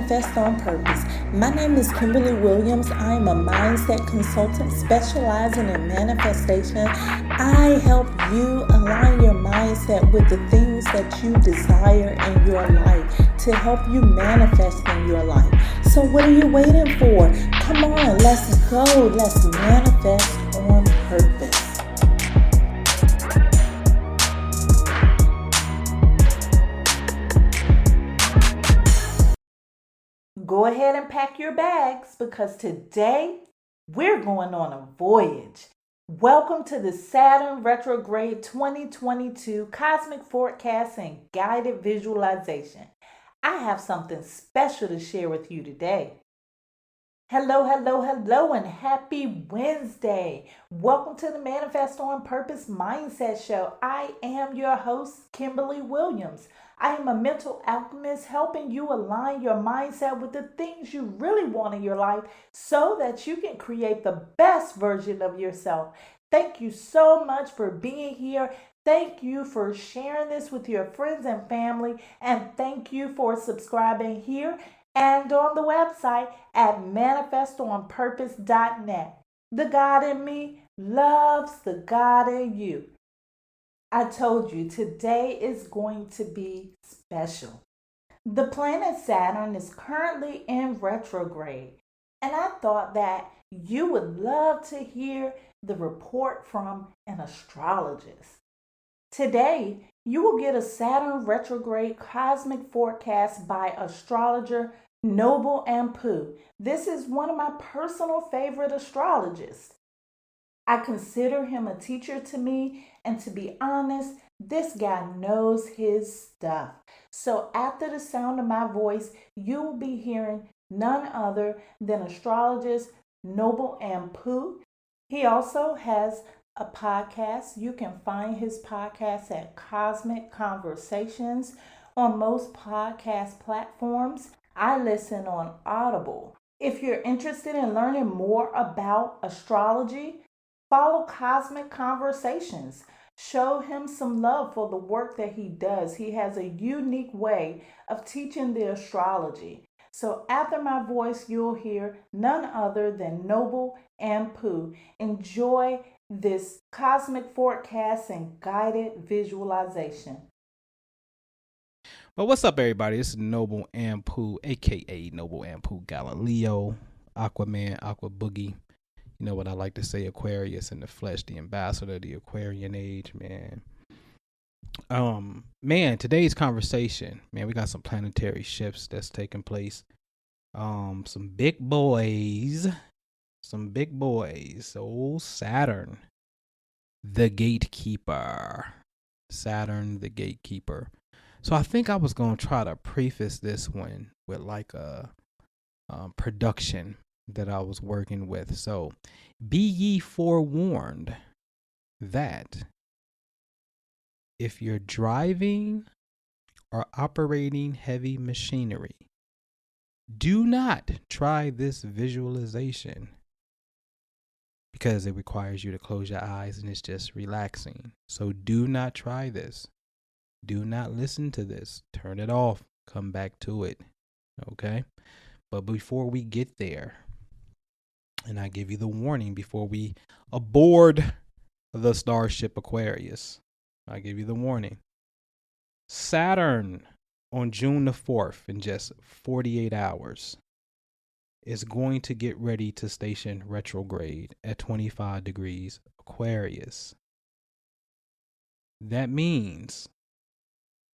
Manifest on Purpose. My name is Kimberly Williams. I am a mindset consultant specializing in manifestation. I help you align your mindset with the things that you desire in your life to help you manifest in your life. So what are you waiting for? Come on, let's go. Let's manifest on purpose. Go ahead and pack your bags because today we're going on a voyage. Welcome to the Saturn Retrograde 2022 Cosmic Forecast and Guided Visualization. I have something special to share with you today. Hello, and happy Wednesday. Welcome to the Manifest on Purpose Mindset Show. I am your host, Kimberly Williams. I am a mental alchemist helping you align your mindset with the things you really want in your life so that you can create the best version of yourself. Thank you so much for being here. Thank you for sharing this with your friends and family. And thank you for subscribing here and on the website at manifestonpurpose.net. The God in me loves the God in you. I told you today is going to be special. The planet Saturn is currently in retrograde, and I thought that you would love to hear the report from an astrologist. Today, you will get a Saturn retrograde cosmic forecast by astrologer Noble Anpu. This is one of my personal favorite astrologists. I consider him a teacher to me, and to be honest, this guy knows his stuff. So after the sound of my voice, you will be hearing none other than astrologist Noble Anpu. He also has a podcast. You can find his podcast at Cosmic Conversations on most podcast platforms. I listen on Audible. If you're interested in learning more about astrology, follow Cosmic Conversations. Show him some love for the work that he does. He has a unique way of teaching the astrology. So after my voice, you'll hear none other than Noble Anpu. Enjoy this cosmic forecast and guided visualization. Well, what's up, everybody? This is Noble Anpu, aka Noble Anpu Galileo, Aquaman, Aqua Boogie. You know what I like to say, Aquarius in the flesh, the ambassador of the Aquarian age, man. Today's conversation, man, we got some planetary shifts that's taking place. Some big boys. Oh, Saturn, the gatekeeper. Saturn, the gatekeeper. So I think I was going to try to preface this one with like a production that I was working with. So be ye forewarned that if you're driving or operating heavy machinery, do not try this visualization because it requires you to close your eyes and it's just relaxing. So do not try this. Do not listen to this. Turn it off. Come back to it. Okay? But before we get there, and I give you the warning before we aboard the Starship Aquarius, I give you the warning. Saturn on June the 4th, in just 48 hours, is going to get ready to station retrograde at 25 degrees Aquarius. That means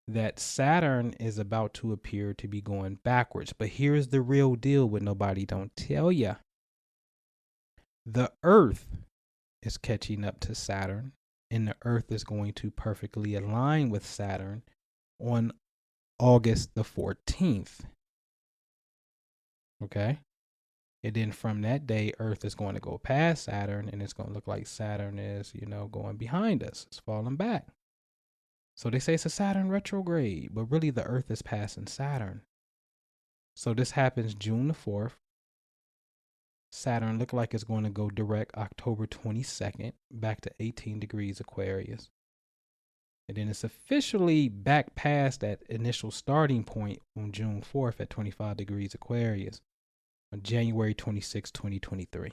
that Saturn is about to appear to be going backwards. But here's the real deal what nobody don't tell you. The Earth is catching up to Saturn, and the Earth is going to perfectly align with Saturn on August the 14th. Okay? And then from that day, Earth is going to go past Saturn, and it's going to look like Saturn is, going behind us. It's falling back. So they say it's a Saturn retrograde, but really the Earth is passing Saturn. So this happens June the 4th. Saturn look like it's going to go direct October 22nd, back to 18 degrees Aquarius. And then it's officially back past that initial starting point on June 4th at 25 degrees Aquarius on January 26, 2023.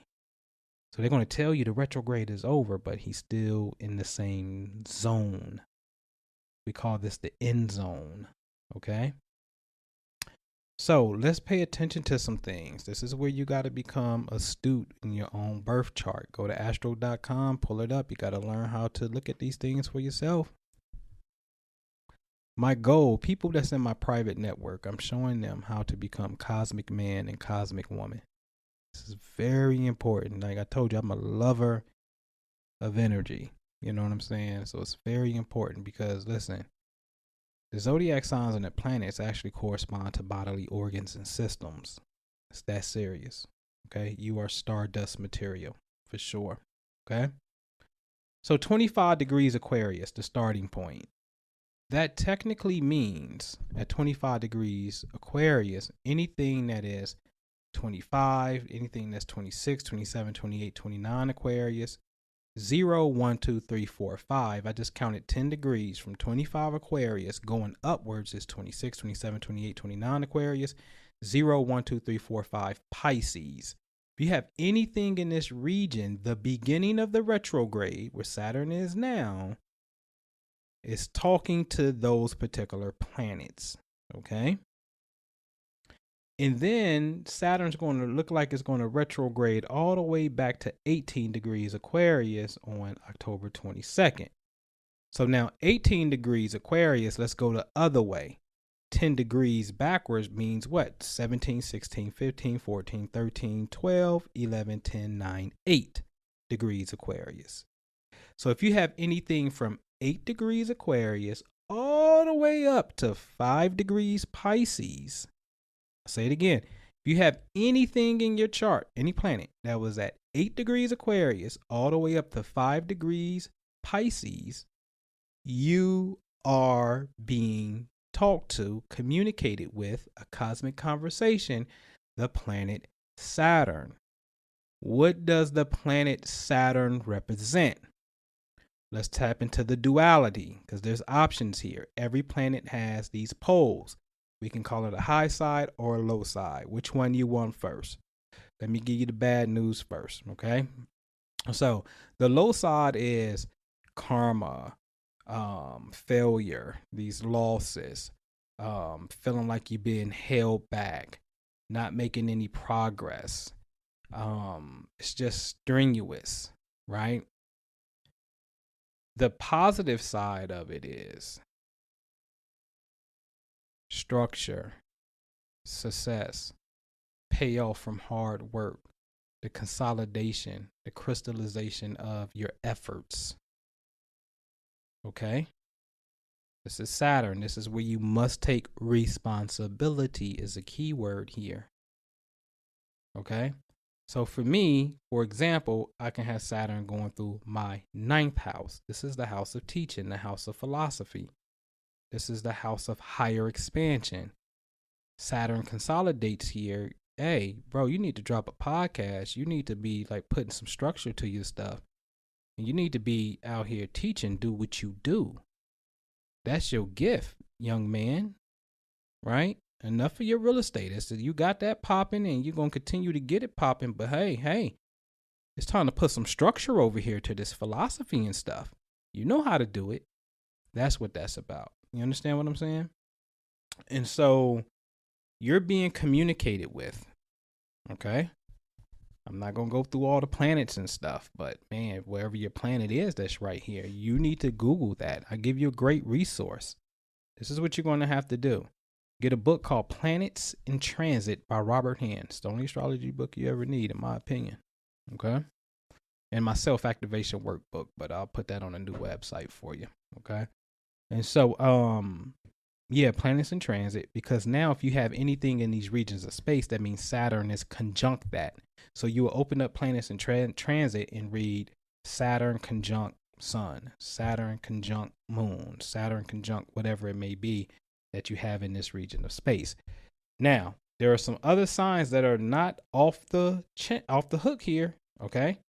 So they're going to tell you the retrograde is over, but he's still in the same zone. We call this the end zone. Okay. So let's pay attention to some things. This is where you got to become astute in your own birth chart. Go to astro.com, pull it up. You got to learn how to look at these things for yourself. My goal, people that's in my private network, I'm showing them how to become cosmic man and cosmic woman. This is very important. Like I told you, I'm a lover of energy. You know what I'm saying? So it's very important because, listen, the zodiac signs and the planets actually correspond to bodily organs and systems. It's that serious. Okay? You are stardust material for sure. Okay? So 25 degrees Aquarius, the starting point. That technically means at 25 degrees Aquarius, anything that is 25, anything that's 26, 27, 28, 29 Aquarius, 0, 1, 2, 3, 4, 5. I just counted 10 degrees from 25 Aquarius going upwards is 26, 27, 28, 29 Aquarius, 0, 1, 2, 3, 4, 5 Pisces. If you have anything in this region, the beginning of the retrograde, where Saturn is now, is talking to those particular planets. Okay. And then Saturn's going to look like it's going to retrograde all the way back to 18 degrees Aquarius on October 22nd. So now 18 degrees Aquarius, let's go the other way. 10 degrees backwards means what? 17, 16, 15, 14, 13, 12, 11, 10, 9, 8 degrees Aquarius. So if you have anything from 8 degrees Aquarius all the way up to 5 degrees Pisces, I'll say it again. If you have anything in your chart, any planet that was at 8 degrees Aquarius all the way up to 5 degrees Pisces, you are being talked to, communicated with, a cosmic conversation, the planet Saturn. What does the planet Saturn represent? Let's tap into the duality because there's options here. Every planet has these poles. We can call it a high side or a low side. Which one you want first? Let me give you the bad news first, okay? So the low side is karma, failure, these losses, feeling like you're being held back, not making any progress. It's just strenuous, right? The positive side of it is structure, success, payoff from hard work, the consolidation, the crystallization of your efforts. Okay? This is Saturn. This is where you must take responsibility is a key word here. Okay? So for me, for example, I can have Saturn going through my 9th house. This is the house of teaching, the house of philosophy. This is the house of higher expansion. Saturn consolidates here. Hey, bro, you need to drop a podcast. You need to be like putting some structure to your stuff. And you need to be out here teaching, do what you do. That's your gift, young man, right? Enough of your real estate. It's that you got that popping and you're going to continue to get it popping. But hey, it's time to put some structure over here to this philosophy and stuff. You know how to do it. That's what that's about. You understand what I'm saying? And so you're being communicated with. Okay. I'm not going to go through all the planets and stuff, but man, wherever your planet is, that's right here. You need to Google that. I give you a great resource. This is what you're going to have to do. Get a book called Planets in Transit by Robert Hand. It's the only astrology book you ever need, in my opinion. Okay. And my self-activation workbook, but I'll put that on a new website for you. Okay. And so, planets in transit, because now if you have anything in these regions of space, that means Saturn is conjunct that. So you will open up planets in transit and read Saturn conjunct Sun, Saturn conjunct Moon, Saturn conjunct whatever it may be that you have in this region of space. Now, there are some other signs that are not off the hook here, okay?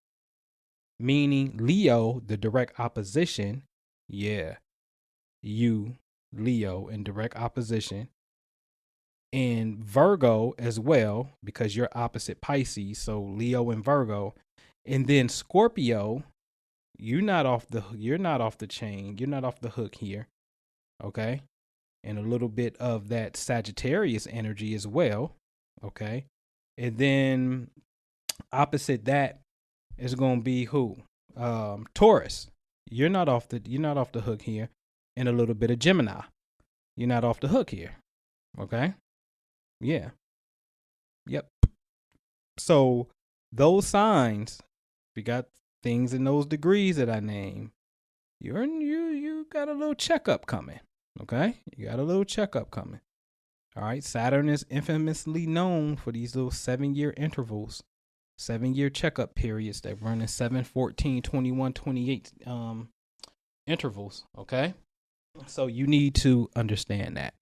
Meaning Leo, the direct opposition, yeah. you, Leo, in direct opposition. And Virgo as well, because you're opposite Pisces. So Leo and Virgo. And then Scorpio, you're not off the chain. You're not off the hook here. Okay. And a little bit of that Sagittarius energy as well. Okay. And then opposite that is going to be who? Taurus. You're not off the hook here. And a little bit of Gemini. You're not off the hook here. Okay. Yeah. Yep. So those signs, we got things in those degrees that I named. You got a little checkup coming. Okay? You got a little checkup coming. All right. Saturn is infamously known for these little 7-year intervals, 7-year checkup periods that run in 7, 14, 21, 28 intervals. Okay. So you need to understand that.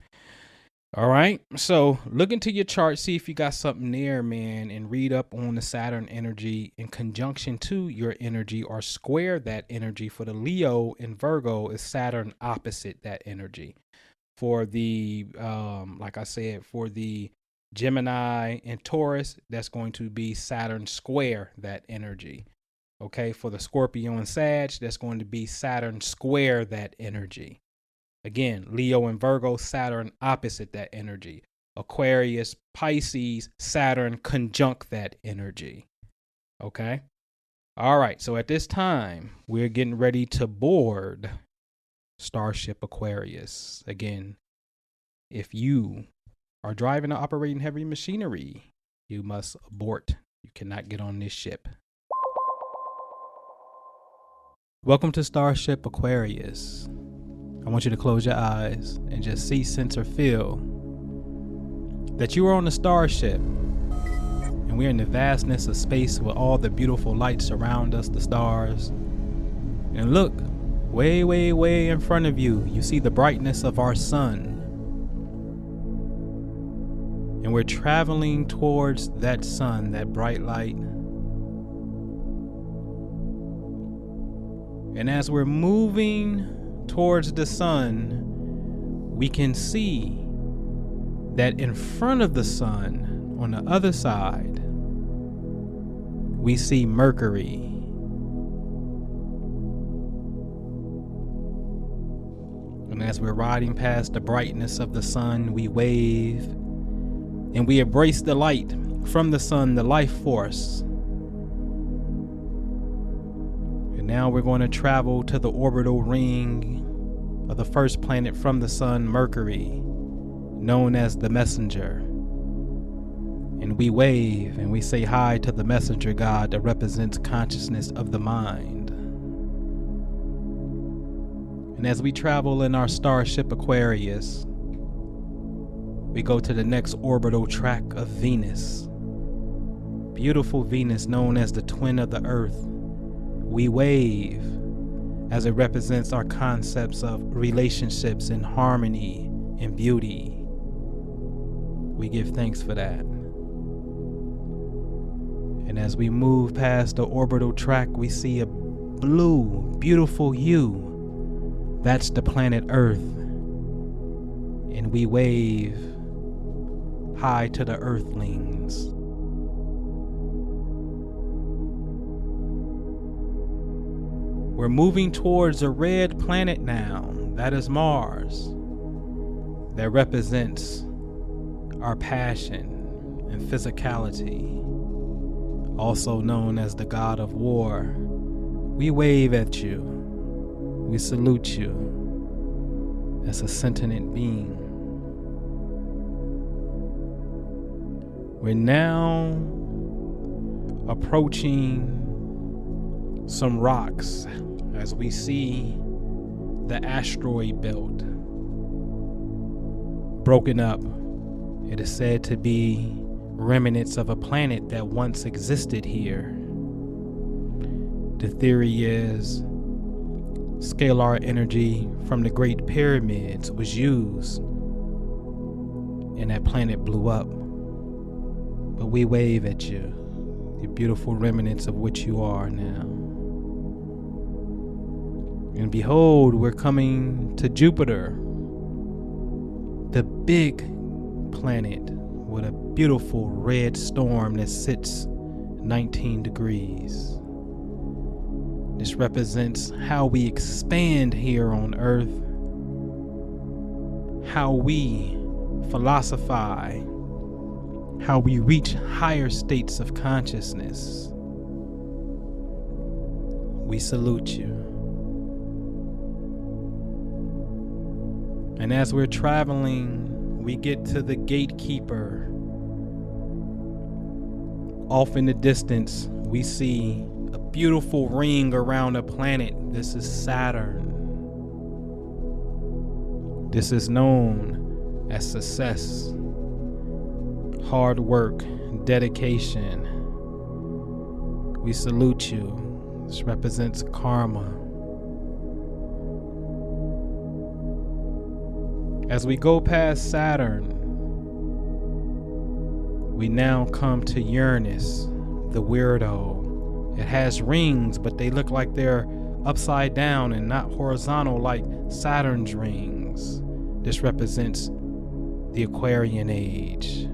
All right. So look into your chart, see if you got something there, man, and read up on the Saturn energy in conjunction to your energy or square that energy. For the Leo and Virgo is Saturn opposite that energy. For the, like I said, for the Gemini and Taurus, that's going to be Saturn square that energy. Okay. For the Scorpio and Sag, that's going to be Saturn square that energy. Again, Leo and Virgo, Saturn opposite that energy. Aquarius, Pisces, Saturn conjunct that energy. Okay? All right. So at this time, we're getting ready to board Starship Aquarius. Again, if you are driving or operating heavy machinery, you must abort. You cannot get on this ship. Welcome to Starship Aquarius. I want you to close your eyes and just see, sense, or feel that you are on the starship and we're in the vastness of space with all the beautiful lights around us, the stars. And look, way, way, way in front of you, you see the brightness of our sun. And we're traveling towards that sun, that bright light. And as we're moving towards the sun, we can see that in front of the sun, on the other side, we see Mercury. And as we're riding past the brightness of the sun, we wave and we embrace the light from the sun, the life force. Now we're going to travel to the orbital ring of the first planet from the sun, Mercury, known as the messenger. And we wave and we say hi to the messenger god that represents consciousness of the mind. And as we travel in our starship Aquarius, we go to the next orbital track of Venus. Beautiful Venus, known as the twin of the Earth. We wave as it represents our concepts of relationships and harmony and beauty. We give thanks for that. And as we move past the orbital track, we see a blue, beautiful hue. That's the planet Earth. And we wave hi to the Earthlings. We're moving towards a red planet now. That is Mars. That represents our passion and physicality. Also known as the god of war. We wave at you. We salute you as a sentient being. We're now approaching some rocks as we see the asteroid belt broken up. It is said to be remnants of a planet that once existed here. The theory is scalar energy from the Great Pyramids was used and that planet blew up. But we wave at you, the beautiful remnants of which you are now. And behold, we're coming to Jupiter, the big planet with a beautiful red storm that sits 19 degrees. This represents how we expand here on Earth, how we philosophize, how we reach higher states of consciousness. We salute you. And as we're traveling, we get to the gatekeeper. Off in the distance, we see a beautiful ring around a planet. This is Saturn. This is known as success, hard work, dedication. We salute you. This represents karma. As we go past Saturn, we now come to Uranus, the weirdo. It has rings, but they look like they're upside down and not horizontal like Saturn's rings. This represents the Aquarian age,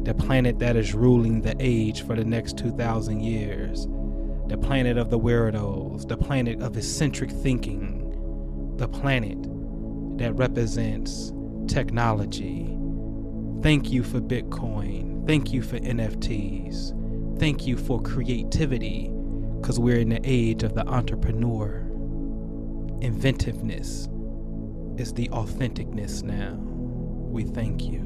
the planet that is ruling the age for the next 2,000 years, the planet of the weirdos, the planet of eccentric thinking, the planet that represents technology. Thank you for Bitcoin. Thank you for NFTs. Thank you for creativity, because we're in the age of the entrepreneur. Inventiveness is the authenticness now. We thank you.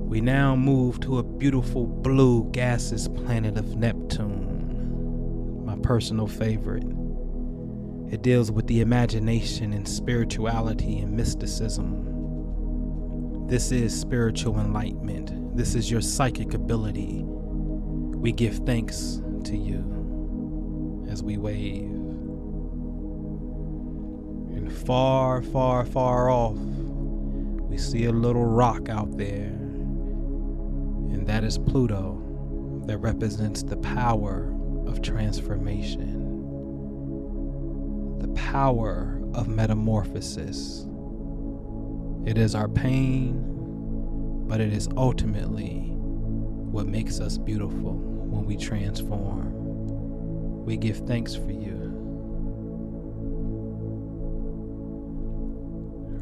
We now move to a beautiful blue gaseous planet of Neptune, my personal favorite. It deals with the imagination and spirituality and mysticism. This is spiritual enlightenment. This is your psychic ability. We give thanks to you as we wave. And far, far, far off, we see a little rock out there. And that is Pluto, that represents the power of transformation, the power of metamorphosis. It is our pain, but it is ultimately what makes us beautiful when we transform. We give thanks for you.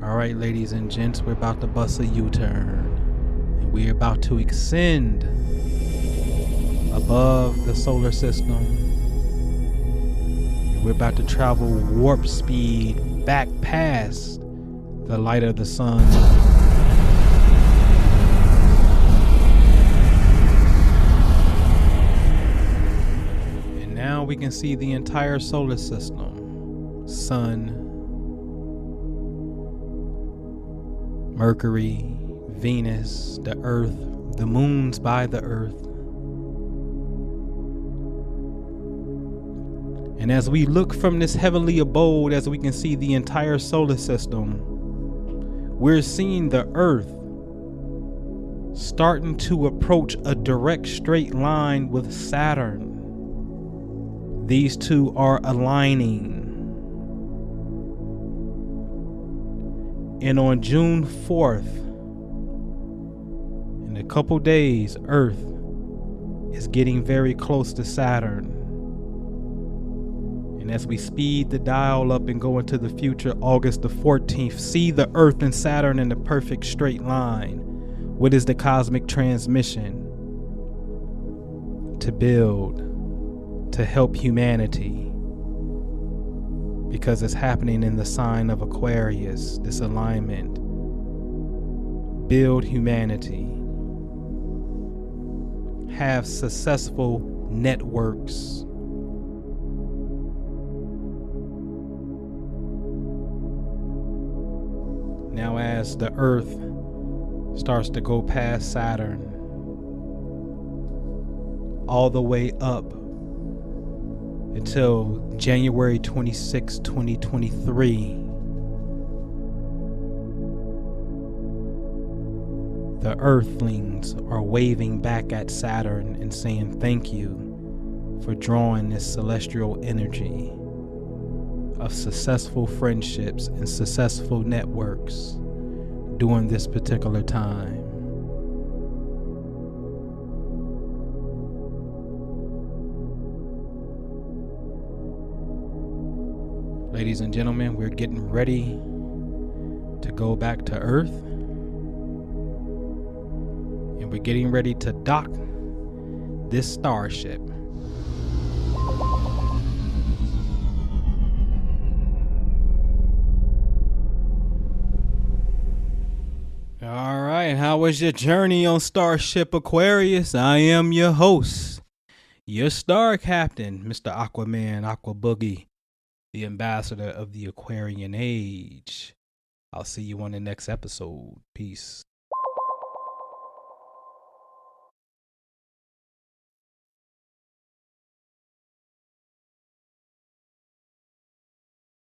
All right, ladies and gents, we're about to bust a U-turn. And we're about to ascend above the solar system. And we're about to travel warp speed back past the light of the sun. And now we can see the entire solar system. Sun, Mercury, Venus, the Earth, the moons by the Earth. And as we look from this heavenly abode, as we can see the entire solar system, we're seeing the Earth starting to approach a direct straight line with Saturn. These two are aligning. And on June 4th, in a couple days, Earth is getting very close to Saturn. And as we speed the dial up and go into the future, August the 14th, see the Earth and Saturn in the perfect straight line. What is the cosmic transmission? To build, to help humanity. Because it's happening in the sign of Aquarius, this alignment. Build humanity. Have successful networks. Now as the Earth starts to go past Saturn, all the way up until January 26, 2023, the Earthlings are waving back at Saturn and saying thank you for drawing this celestial energy of successful friendships and successful networks during this particular time. Ladies and gentlemen, we're getting ready to go back to Earth, and we're getting ready to dock this starship. All right, how was your journey on Starship Aquarius? I am your host, your star captain, Mr. Aquaman, Aqua Boogie, the ambassador of the Aquarian age. I'll see you on the next episode. Peace.